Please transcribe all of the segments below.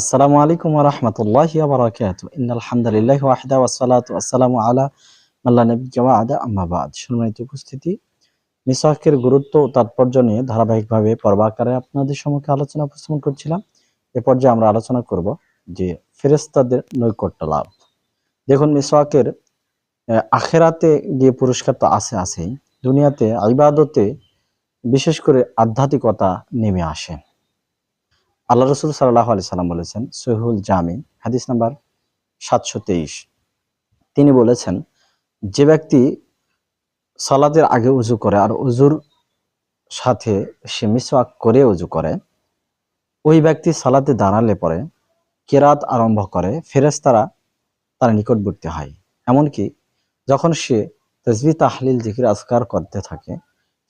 আসসালামু আলাইকুম ওয়া রাহমাতুল্লাহি ওয়া বারাকাতুহু। ইন্নাল হামদালিল্লাহি ওয়াহদা ওয়াসসালাতু ওয়াসসালামু আলা মান লা নাবিয়্যা বা'দা আম্মা বা'দ। সম্মানিত উপস্থিতি, মিসওয়াকের গুরুত্ব ও তাৎপর্য নিয়ে ধারাবাহিকভাবে পর্ব আকারে আপনাদের সম্মুখে আলোচনা উপস্থাপন করছিলাম। এ পর্যায়ে আমরা আলোচনা করব যে ফেরেশতাদের নৈকট্য লাভ। দেখুন, মিসওয়াকের আখিরাতে গিয়ে পুরস্কার তো আছেই। দুনিয়াতে ইবাদতে বিশেষ করে আধ্যাত্মিকতা নেমে আসে। আল্লাহ রাসূল সাল্লাল্লাহু আলাইহি সাল্লাম বলেছেন, সহিহুল জামি হাদিস নাম্বার ৭২৩, তিনি বলেছেন, যে ব্যক্তি সালাতের আগে উযু করে আর উযুর সাথে সে মিসওয়াক করে উযু করে, ওই ব্যক্তি সালাতে দাঁড়ালে পরে কেরাত আরম্ভ করে, ফেরেশতারা তার নিকটবর্তী হয়। এমনকি যখন সে তাসবিহ তাহলিল জিকির আজকার করতে থাকে,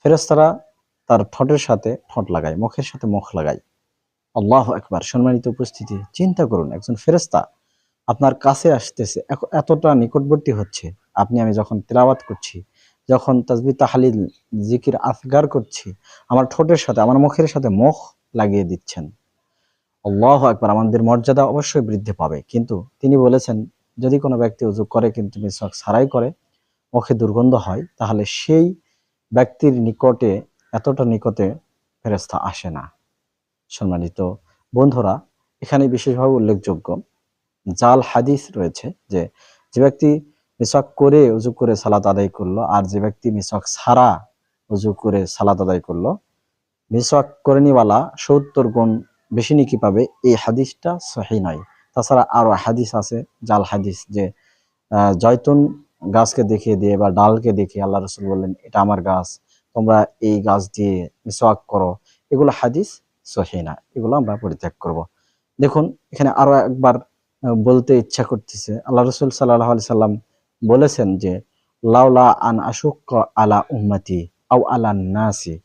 ফেরেশতারা তার ঠোঁটের সাথে ঠোঁট লাগায়, মুখের সাথে মুখ লাগায়। আল্লাহু আকবার। সম্মানিত উপস্থিতি, চিন্তা করুন, একজন ফেরেশতা আপনার কাছে আসতেছে, এতটা নিকটবর্তী হচ্ছে। আমি যখন তিলাওয়াত করছি, যখন তাসবিহ তাহলিল জিকির আজকার করছি, আমার ঠোঁটের সাথে আমার মুখের সাথে মুখ লাগিয়ে দিচ্ছেন। আল্লাহু আকবার। আমাদের মর্যাদা অবশ্যই বৃদ্ধি পাবে। কিন্তু তিনি বলেছেন, যদি কোনো ব্যক্তি ওযু করে কিন্তু মিসওয়াক ছাড়াই করে, মুখে দুর্গন্ধ হয়, তাহলে সেই ব্যক্তির নিকটে, এতটা নিকটে ফেরেশতা আসে না। সম্মানিত বন্ধুরা, এখানে বিশেষভাবে উল্লেখযোগ্য জাল হাদিস রয়েছে যে, যে ব্যক্তি মিসওয়াক করে উযু করে সালাত আদায় করলো আর যে ব্যক্তি মিসওয়াক ছাড়া উযু করে সালাত আদায় করলো, মিসওয়াক করেনিওয়ালা ৭০ গুণ বেশি নেকি পাবে। এই হাদিসটা সহিহ নয়। তাছাড়া আরো হাদিস আছে জাল হাদিস, যে জয়তুন গাছকে দেখিয়ে দিয়ে বা ডালকে দেখিয়ে আল্লাহ রাসূল বললেন, এটা আমার গাছ, তোমরা এই গাছ দিয়ে মিসওয়াক করো। এগুলো হাদিস সহিহ না, এগুলো আমরা পরিত্যাগ করব। দেখুন, এখানে আরো একবার বলতে ইচ্ছা করতেছে, আল্লাহ রাসূল সাল্লাল্লাহু আলাইহি সাল্লাম বলেছেন যে, লাউলা আন আশুক্কা আলা উম্মতি আও আলান নাসি,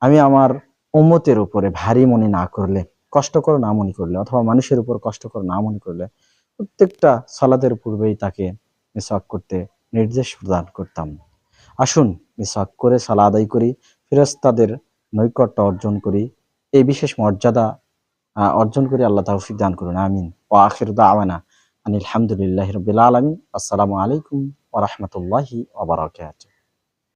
আমি আমার উম্মতের উপরে ভারী মনে না করলে, কষ্টকর না মনে করলে, অথবা মানুষের উপর কষ্টকর না মনে করলে, প্রত্যেকটা সালাতের পূর্বেই তাকে মিসওয়াক করতে নির্দেশ প্রদান করতাম। আসুন মিসওয়াক করে সালাত আদায় করি, ফেরেশতাদের নৈকট্য অর্জন করি, এই বিশেষ মর্যাদা অর্জন করি। আল্লাহ তৌফিক দান করুন, আমিন। ওয়া আখিরু দাওয়ানা আনিল হামদুলিল্লাহি রাব্বিল আলামিন। আসসালামু আলাইকুম ওয়া রাহমাতুল্লাহি ওয়া বারাকাতুহু।